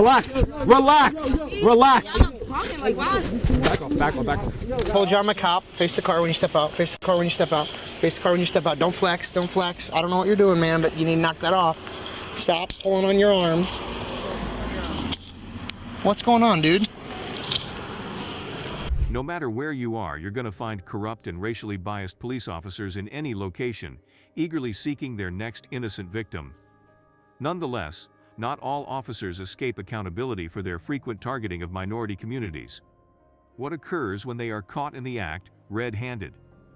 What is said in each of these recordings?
Relax. Relax. Relax. Like, why? Back off, back off, back off. Told you I'm a cop. Face the car when you step out. Face the car when you step out. Face the car when you step out. Don't flex. Don't flex. I don't know what you're doing, man, but you need to knock that off. Stop pulling on your arms. What's going on, dude? No matter where you are, you're going to find corrupt and racially biased police officers in any location, eagerly seeking their next innocent victim. Nonetheless, not all officers escape accountability for their frequent targeting of minority communities. What occurs when they are caught in the act, red-handed?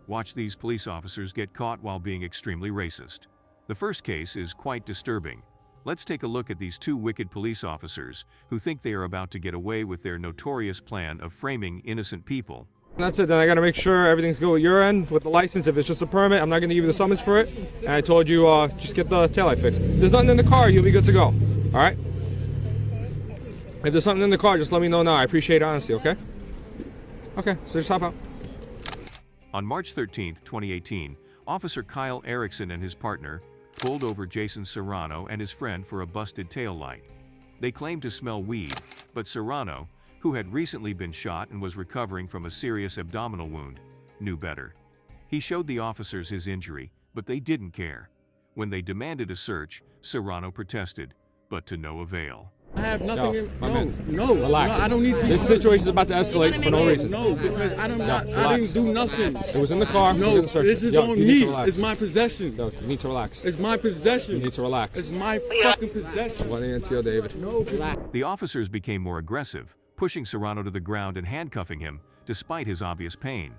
Watch these police officers get caught while being extremely racist. The first case is quite disturbing. Let's take a look at these two wicked police officers who think they are about to get away with their notorious plan of framing innocent people. That's it. Then I got to make sure everything's good with your end with the license. If it's just a permit, I'm not going to give you the summons for it. And I told you just get the taillight fixed. If there's nothing in the car, you'll be good to go. All right? If there's something in the car, just let me know now. I appreciate honesty, okay? Okay, so just hop out. On March 13, 2018, Officer Kyle Erickson and his partner pulled over Jason Serrano and his friend for a busted taillight. They claimed to smell weed, but Serrano, who had recently been shot and was recovering from a serious abdominal wound, knew better. He showed the officers his injury, but they didn't care. When they demanded a search, Serrano protested, but to no avail. I have nothing No, relax. No, I don't need to be. This situation is about to escalate for no reason. No, because I didn't do nothing. It was in the car. No, this is on me. It's my possession. No, you need to relax. It's my possession. You need to relax. It's my fucking possession. What NCO, David? No, relax. The officers became more aggressive, pushing Serrano to the ground and handcuffing him, despite his obvious pain.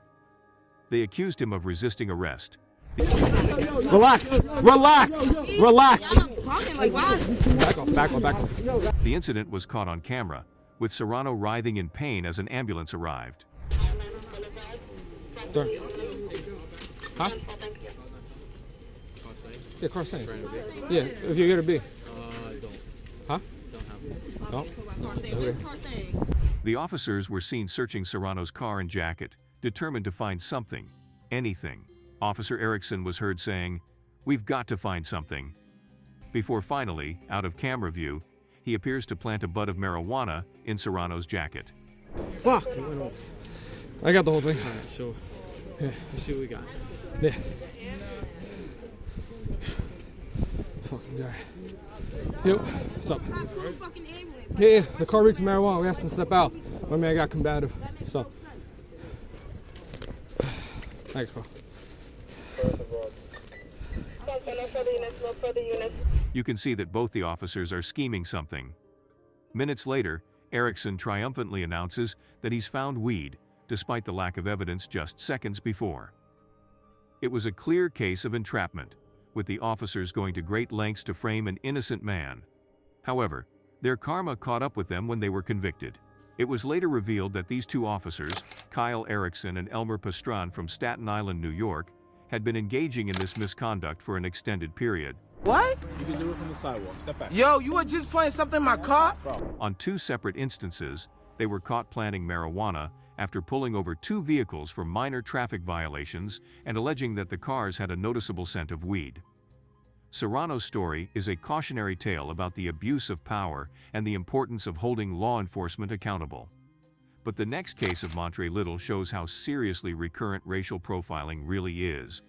They accused him of resisting arrest. Relax. Relax. Relax. Like, why? Back off, back off, back off. The incident was caught on camera, with Serrano writhing in pain as an ambulance arrived. Sir. Huh? Yeah, car saying. Yeah, if you're here to be. Huh? No? Okay. The officers were seen searching Serrano's car and jacket, determined to find something, anything. Officer Erickson was heard saying, "We've got to find something," before finally, out of camera view, he appears to plant a bud of marijuana in Serrano's jacket. Fuck. I got the whole thing. Alright, so Yeah. let's see what we got. Yeah. Fucking guy. Yo, what's up? Yeah, the car reeks marijuana. We asked him to step out. I mean, I got combative. So. Thanks, bro. You can see that both the officers are scheming something. Minutes later, Erickson triumphantly announces that he's found weed, despite the lack of evidence just seconds before. It was a clear case of entrapment, with the officers going to great lengths to frame an innocent man. However, their karma caught up with them when they were convicted. It was later revealed that these two officers, Kyle Erickson and Elmer Pastran from Staten Island, New York, had been engaging in this misconduct for an extended period. What? You can do it from the sidewalk. Step back. Yo, you were just playing something in my car? On two separate instances, they were caught planting marijuana after pulling over two vehicles for minor traffic violations and alleging that the cars had a noticeable scent of weed. Serrano's story is a cautionary tale about the abuse of power and the importance of holding law enforcement accountable. But the next case of Montre Little shows how seriously recurrent racial profiling really is.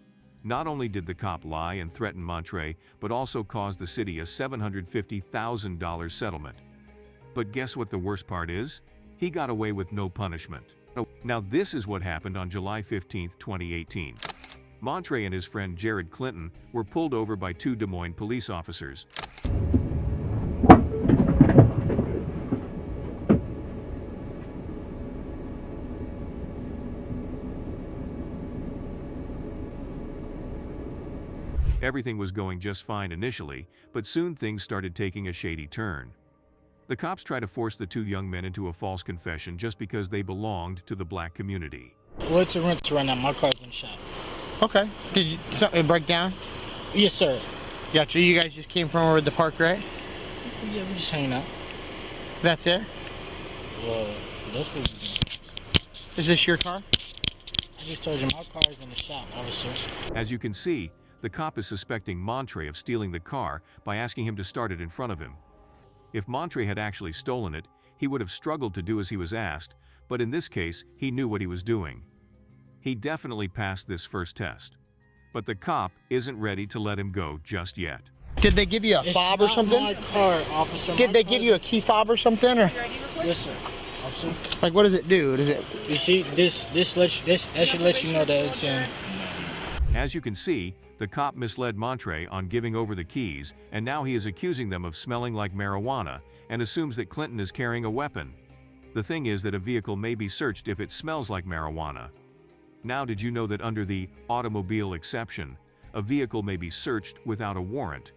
Not only did the cop lie and threaten Montre, but also caused the city a $750,000 settlement. But guess what the worst part is? He got away with no punishment. Now this is what happened on July 15, 2018. Montre and his friend Jared Clinton were pulled over by two Des Moines police officers. Everything was going just fine initially, but soon things started taking a shady turn. The cops tried to force the two young men into a false confession just because they belonged to the black community. What's the rinse right now? My car's been shot. Okay. Did something break down? Yes, sir. Gotcha. You guys just came from over the park, right? Yeah, we just hanging out. That's it? Well, that's what we doing. Is this your car? I just told you my car is in the shop, officer. As you can see, the cop is suspecting Montre of stealing the car by asking him to start it in front of him. If Montre had actually stolen it, he would have struggled to do as he was asked, but in this case, he knew what he was doing. He definitely passed this first test. But the cop isn't ready to let him go just yet. Did they give you a fob or something? My car, officer. Did they give you a key fob or something? Or Yes, sir. Officer. like, what does it do? Does it? You see, this that should let you know that it's in. As you can see, the cop misled Montre on giving over the keys, and now he is accusing them of smelling like marijuana and assumes that Clinton is carrying a weapon. The thing is that a vehicle may be searched if it smells like marijuana. Now, did you know that under the automobile exception, a vehicle may be searched without a warrant?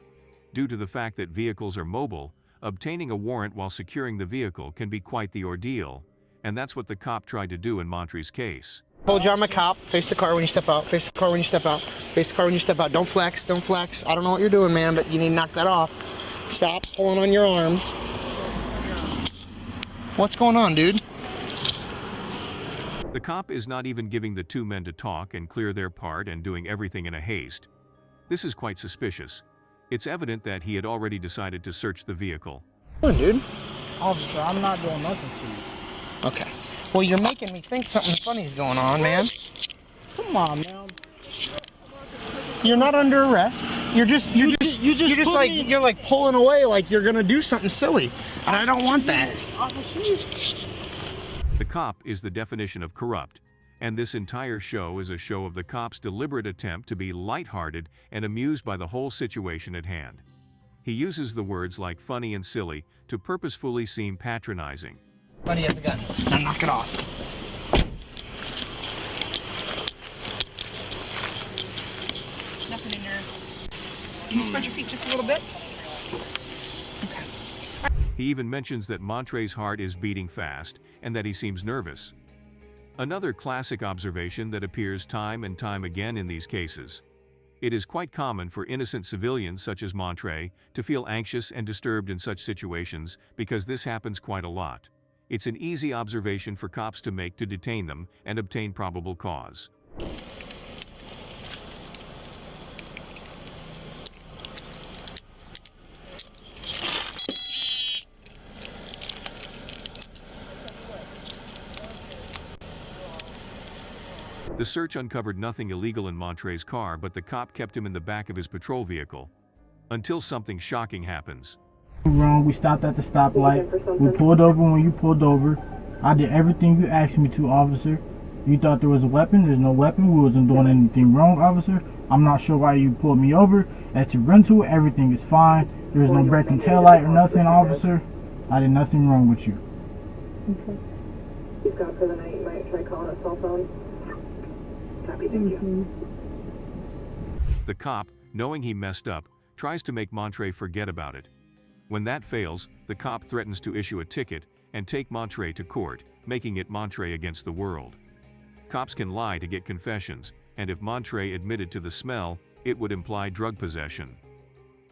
Due to the fact that vehicles are mobile, obtaining a warrant while securing the vehicle can be quite the ordeal, and that's what the cop tried to do in Montre's case. Told you I'm a cop. Face the car when you step out. Face the car when you step out. Face the car when you step out. Don't flex. Don't flex. I don't know what you're doing, man, but you need to knock that off. Stop pulling on your arms. What's going on, dude? The cop is not even giving the two men to talk and clear their part and doing everything in a haste. This is quite suspicious. It's evident that he had already decided to search the vehicle. Come on, dude. Officer, I'm not doing nothing to you. Okay. Well, you're making me think something funny's going on, man. Come on, man. You're not under arrest. You're just put like me- you're like pulling away like you're gonna do something silly, and I don't want that. The cop is the definition of corrupt, and this entire show is a show of the cop's deliberate attempt to be lighthearted and amused by the whole situation at hand. He uses the words like funny and silly to purposefully seem patronizing. Buddy has a gun. Now knock it off. Nothing in there. Can you spread your feet just a little bit? He even mentions that Montre's heart is beating fast and that he seems nervous. Another classic observation that appears time and time again in these cases. It is quite common for innocent civilians such as Montre to feel anxious and disturbed in such situations because this happens quite a lot. It's an easy observation for cops to make to detain them and obtain probable cause. The search uncovered nothing illegal in Montre's car, but the cop kept him in the back of his patrol vehicle. Until something shocking happens. Wrong. We stopped at the stoplight. We pulled over when you pulled over. I did everything you asked me to, officer. You thought there was a weapon. There's no weapon. We wasn't doing anything wrong, officer. I'm not sure why you pulled me over. At your rental, everything is fine. There's no breaking taillight or nothing, officer. I did nothing wrong with you. Okay. You've got for the night. You might try calling a cell phone. Copy, thank you. The cop, knowing he messed up, tries to make Montre forget about it. When that fails, the cop threatens to issue a ticket and take Montre to court, making it Montre against the world. Cops can lie to get confessions, and if Montre admitted to the smell, it would imply drug possession.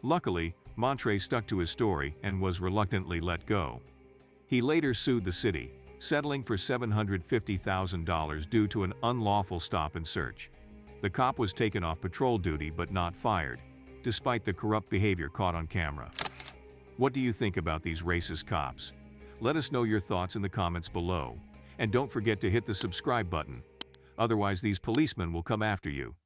Luckily, Montre stuck to his story and was reluctantly let go. He later sued the city, settling for $750,000 due to an unlawful stop and search. The cop was taken off patrol duty but not fired, despite the corrupt behavior caught on camera. What do you think about these racist cops? Let us know your thoughts in the comments below. And don't forget to hit the subscribe button. Otherwise, these policemen will come after you.